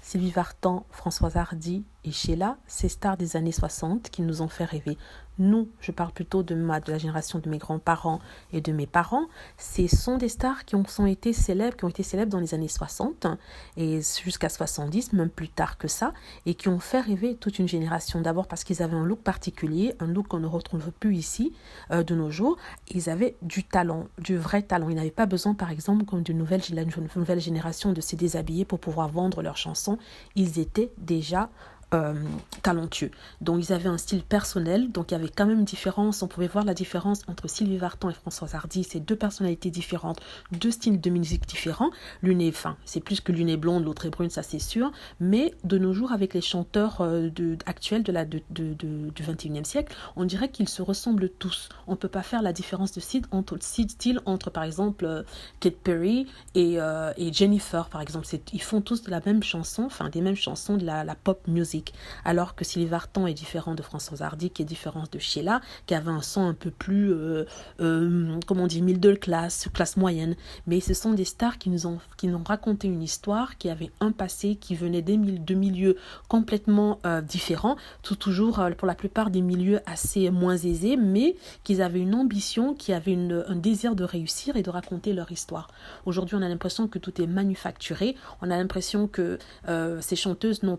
Sylvie Vartan, Françoise Hardy et Sheila, ces stars des années 60 qui nous ont fait rêver. Nous, je parle plutôt de la génération de mes grands-parents et de mes parents, ce sont des stars qui ont été célèbres dans les années 60 et jusqu'à 70, même plus tard que ça, et qui ont fait rêver toute une génération. D'abord parce qu'ils avaient un look particulier, un look qu'on ne retrouve plus ici de nos jours. Ils avaient du talent, du vrai talent. Ils n'avaient pas besoin, par exemple, comme une nouvelle génération de se déshabiller pour pouvoir vendre leurs chansons. Ils étaient déjà talentueux. Donc ils avaient un style personnel, donc il y avait quand même une différence, on pouvait voir la différence entre Sylvie Vartan et Françoise Hardy, c'est deux personnalités différentes, deux styles de musique différents, c'est plus que l'une est blonde, l'autre est brune, ça c'est sûr, mais de nos jours avec les chanteurs actuels du 21e siècle, on dirait qu'ils se ressemblent tous, on peut pas faire la différence de style entre par exemple Katy Perry et Jennifer par exemple, ils font tous de la même chanson, des mêmes chansons de la pop music. Alors que Sylvie Vartan est différent de Françoise Hardy, qui est différente de Sheila, qui avait un son un peu plus, middle class, classe moyenne. Mais ce sont des stars qui nous ont raconté une histoire, qui avait un passé, qui venait de milieux complètement différents, toujours pour la plupart des milieux assez moins aisés, mais qui avaient une ambition, qui avaient un désir de réussir et de raconter leur histoire. Aujourd'hui, on a l'impression que tout est manufacturé, on a l'impression que ces chanteuses ne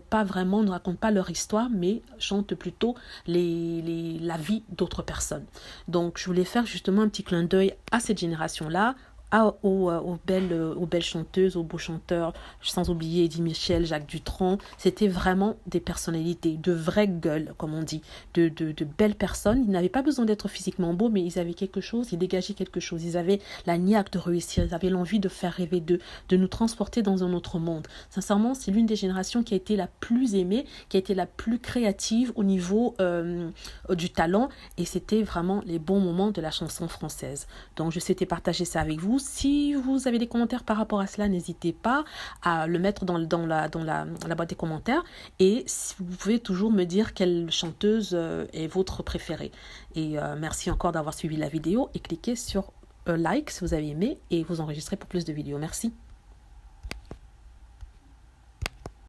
racontent pas leur histoire, mais chantent plutôt la vie d'autres personnes. Donc, je voulais faire justement un petit clin d'œil à cette génération-là, aux belles chanteuses, aux beaux chanteurs, sans oublier Eddie Michel, Jacques Dutronc. C'était vraiment des personnalités, de vraies gueules, comme on dit, de belles personnes. Ils n'avaient pas besoin d'être physiquement beaux, mais ils avaient quelque chose, ils dégageaient quelque chose. Ils avaient la niaque de réussir, ils avaient l'envie de faire rêver, de nous transporter dans un autre monde. Sincèrement, c'est l'une des générations qui a été la plus aimée, qui a été la plus créative au niveau du talent, et c'était vraiment les bons moments de la chanson française. Donc, je souhaitais partager ça avec vous. Si vous avez des commentaires par rapport à cela, n'hésitez pas à le mettre dans la boîte des commentaires. Et vous pouvez toujours me dire quelle chanteuse est votre préférée. Et merci encore d'avoir suivi la vidéo et cliquez sur like si vous avez aimé et vous enregistrez pour plus de vidéos. Merci.